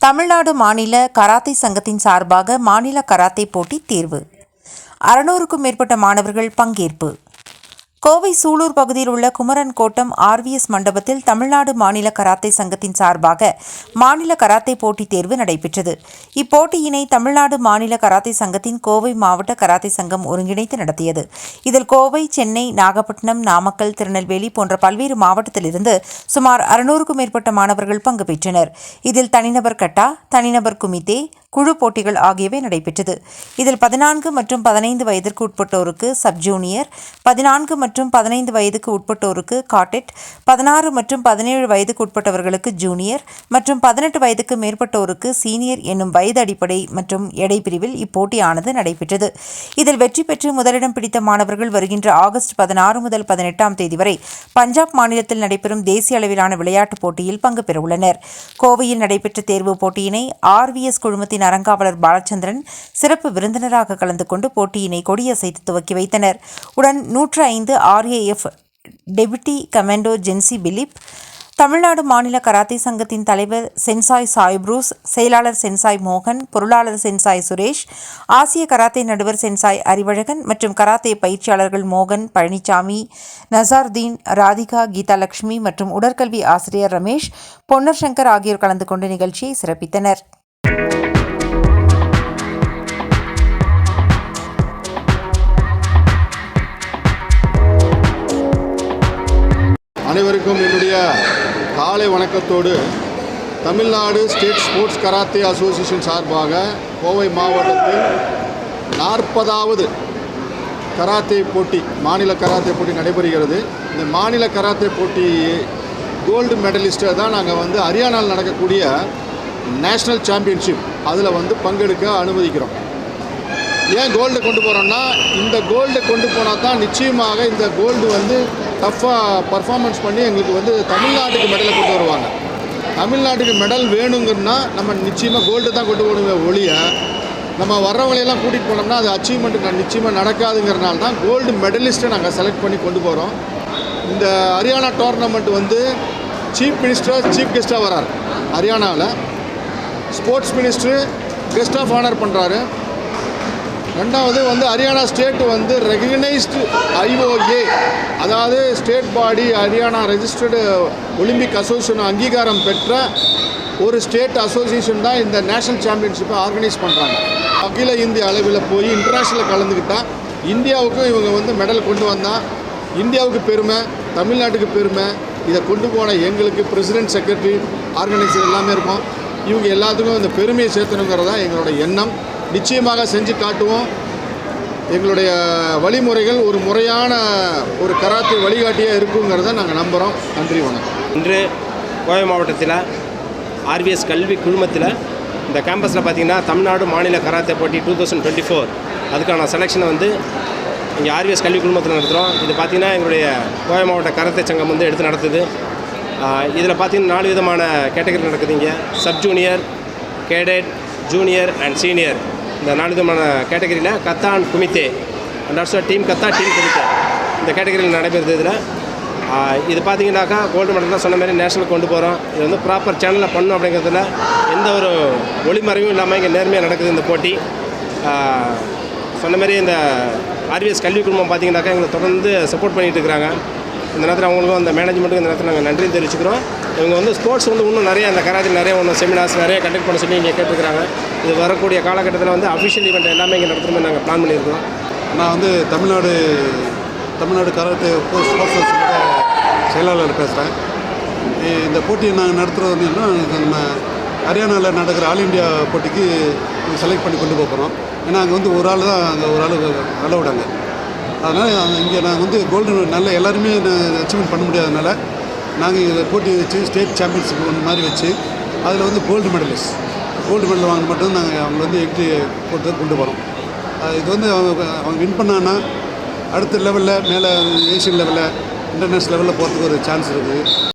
தமிழ்நாடு மாநில கராத்தே சங்கத்தின் சார்பாக மாநில கராத்தே போட்டி தேர்வு. 600க்கும் மேற்பட்ட மாணவர்கள் பங்கேற்பு. கோவை சூலூர் பகுதியில் உள்ள குமரன் கோட்டம் RVS மண்டபத்தில் தமிழ்நாடு மாநில கராத்தே சங்கத்தின் சார்பாக மாநில கராத்தே போட்டித் தேர்வு நடைபெற்றது. இப்போட்டியினை தமிழ்நாடு மாநில கராத்தே சங்கத்தின் கோவை மாவட்ட கராத்தே சங்கம் ஒருங்கிணைத்து நடத்தியது. இதில் கோவை, சென்னை, நாகப்பட்டினம், நாமக்கல், திருநெல்வேலி போன்ற பல்வேறு மாவட்டத்திலிருந்து சுமார் 600க்கும் மேற்பட்ட மாணவர்கள் பங்கு பெற்றனர். இதில் தனிநபர் கட்டா, தனிநபர் குமித்தே, குழு போட்டிகள் ஆகியவை நடைபெற்றது. இதில் 14 மற்றும் 15 வயதிற்கு உட்பட்டோருக்கு சப் ஜூனியர், 14 மற்றும் 15 வயதுக்கு உட்பட்டோருக்கு காடெட், 16 மற்றும் 17 வயதுக்கு உட்பட்டவர்களுக்கு ஜூனியர் மற்றும் 18 வயதுக்கு மேற்பட்டோருக்கு சீனியர் என்னும் வயது அடிப்படை மற்றும் எடை பிரிவில் இப்போட்டியானது நடைபெற்றது. இதில் வெற்றி பெற்று முதலிடம் பிடித்த மாணவர்கள் வருகின்ற ஆகஸ்ட் 16 முதல் 18ஆம் தேதி வரை பஞ்சாப் மாநிலத்தில் நடைபெறும் தேசிய அளவிலான விளையாட்டுப் போட்டியில் பங்கு பெறவுள்ளனர். கோவையில் நடைபெற்ற தேர்வு போட்டியினை RVS குழுமத்தின் அறங்காவலர் பாலச்சந்திரன் சிறப்பு விருந்தினராக கலந்து கொண்டு போட்டியினை கொடியசைத்து துவக்கி வைத்தனர். உடன் 105 RAF deputy commando Jency Philip, Tamil Nadu மாநில கராத்தே சங்கத்தின் தலைவர் சென்சாய் சாய் புரூஸ், செயலாளர் சென்சாய் மோகன், பொருளாளர் சென்சாய் சுரேஷ், ஆசிய கராத்தே நடுவர் சென்சாய் அறிவழகன் மற்றும் கராத்தே பயிற்சியாளர்கள் மோகன், பழனிசாமி, நசாருதீன், ராதிகா, கீதாலட்சுமி மற்றும் உடற்கல்வி ஆசிரியர் ரமேஷ், பொன்னர் சங்கர் ஆகியோர் கலந்து கொண்டு நிகழ்ச்சியை சிறப்பித்தனர். அனைவருக்கும் என்னுடைய காலை வணக்கத்தோடு, Tamil Nadu state sports karate association சார்பாக கோவை மாவட்டத்தில் 40வது கராத்தே போட்டி, மாநில கராத்தே போட்டி நடைபெறுகிறது. இந்த மாநில கராத்தே போட்டி கோல்டு மெடலிஸ்ட்டை தான் நாங்கள் ஹரியானாவில் நடக்கக்கூடிய நேஷ்னல் சாம்பியன்ஷிப் அதில் பங்கெடுக்க அனுமதிக்கிறோம். ஏன் கோல்டு கொண்டு போகிறோன்னா, இந்த கோல்டு கொண்டு போனால் தான் நிச்சயமாக இந்த கோல்டு டஃப்பாக பர்ஃபார்மன்ஸ் பண்ணி எங்களுக்கு தமிழ்நாட்டுக்கு மெடலை கொண்டு வருவாங்க. தமிழ்நாட்டுக்கு மெடல் வேணுங்கன்னா நம்ம நிச்சயமாக கோல்டு தான் கொண்டு போகணுமே ஒழிய, நம்ம வர்றவங்களையெல்லாம் கூட்டிகிட்டு போனோம்னா அது அச்சீவ்மெண்ட்டு நிச்சயமாக நடக்காதுங்கிறனால தான் கோல்டு மெடலிஸ்ட்டை நாங்கள் செலக்ட் பண்ணி கொண்டு போகிறோம். இந்த Haryana tournament chief minister chief கெஸ்ட்டாக வரார். ஹரியானாவில் sports minister guest of honour பண்ணுறாரு. ரெண்டாவது ஹரியானா ஸ்டேட்டு ரெகக்னைஸ்டு IOA, அதாவது state body Haryana registered Olympic association அங்கீகாரம் பெற்ற ஒரு ஸ்டேட் அசோசியேஷன் தான் இந்த நேஷனல் சாம்பியன்ஷிப்பை ஆர்கனைஸ் பண்ணுறாங்க. அகில இந்திய அளவில் போய் இன்டர்நேஷ்னலில் கலந்துக்கிட்டால் இந்தியாவுக்கும் இவங்க மெடல் கொண்டு வந்தால் இந்தியாவுக்கு பெருமை, தமிழ்நாட்டுக்கு பெருமை. இதை கொண்டு போன எங்களுக்கு பிரசிடென்ட், செக்ரட்டரி, ஆர்கனைசர் எல்லாமே இருக்கும். இவங்க எல்லாத்துக்கும் இந்த பெருமையை சேர்த்தணுங்கிறதா எங்களோட எண்ணம். நிச்சயமாக செஞ்சு காட்டுவோம். எங்களுடைய வழிமுறைகள் ஒரு முறையான ஒரு கராத்தே வழிகாட்டியாக இருக்குங்கிறத நாங்கள் நம்புகிறோம். நன்றி, வணக்கம். இன்று கோவை மாவட்டத்தில் RVS கல்வி குழுமத்தில் இந்த கேம்பஸில் பார்த்திங்கன்னா தமிழ்நாடு மாநில கராத்தே போட்டி 2024 அதுக்கான செலெக்ஷனை இங்கே RVS கல்வி குழுமத்தில் நடத்துகிறோம். இது பார்த்திங்கன்னா எங்களுடைய கோவை மாவட்ட கராத்தே சங்கம் எடுத்து நடத்துது. இதில் பார்த்திங்கன்னா 4 விதமான கேட்டகரி நடக்குது. இங்கே sub junior, cadet, junior and senior, இந்த 4 விதமான கேட்டகரியில் kata and kumite and also team kata, team kumite இந்த கேட்டகரியில் நடைபெறுது. இதில் இது பார்த்தீங்கன்னாக்கா கோல்டு மெடல் தான் சொன்ன மாதிரி நேஷனலுக்கு கொண்டு போகிறோம். இது ப்ராப்பர் சேனலில் பண்ணணும் அப்படிங்கிறதுல எந்த ஒரு ஒளிமறைவும் இல்லாமல் இங்கே நேர்மையாக நடக்குது இந்த போட்டி. சொன்ன மாதிரி இந்த RVS கல்வி குழுமம் பார்த்தீங்கன்னாக்கா எங்களை தொடர்ந்து சப்போர்ட் பண்ணிகிட்டு இருக்கிறாங்க. இந்த நேரத்தில் அவங்களுக்கும் அந்த மேனேஜ்மெண்ட்டுக்கும் இந்த நேரத்தில் நாங்கள் நன்றி தெரிவிச்சுக்கிறோம். இவங்க ஸ்போர்ட்ஸ் இன்னும் நிறைய அந்த கராத்தே நிறைய செமினார்ஸ் நிறைய கண்டக்ட் பண்ண சொல்லி இங்கே கேட்டுருக்காங்க. இது வரக்கூடிய காலகட்டத்தில் அஃபிஷியல் ஈவெண்ட் எல்லாமே இங்கே நடத்துகிற நாங்கள் பிளான் பண்ணியிருக்கோம். நான் தமிழ்நாடு கராத்தே ஸ்போர்ட்ஸ் செயலாளர் பேசுகிறேன். இந்த போட்டியை நாங்கள் நடத்துகிறது நம்ம ஹரியானாவில் நடக்கிற ஆல் இண்டியா போட்டிக்கு செலக்ட் பண்ணி கொண்டு போகிறோம். ஏன்னா அங்கே ஒரு ஆள் தான் அங்கே ஒரு ஆள் அலவுடாங்க. அதனால் இங்கே நாங்கள் கோல்டு நல்ல எல்லாருமே அச்சீவ்மெண்ட் பண்ண முடியாதனால நாங்கள் இதை போட்டி வச்சு ஸ்டேட் சாம்பியன்ஷிப் ஒன்று மாதிரி வச்சு அதில் கோல்டு மெடல் வாங்க மட்டும் நாங்கள் அவங்க எக்ஸி போட்டு கொண்டு போகிறோம். இது அவங்க வின் பண்ணான்னா அடுத்த லெவலில் மேலே ஏஷியன் லெவலில், இன்டர்நேஷ்னல் லெவலில் போகிறதுக்கு ஒரு சான்ஸ் இருக்குது.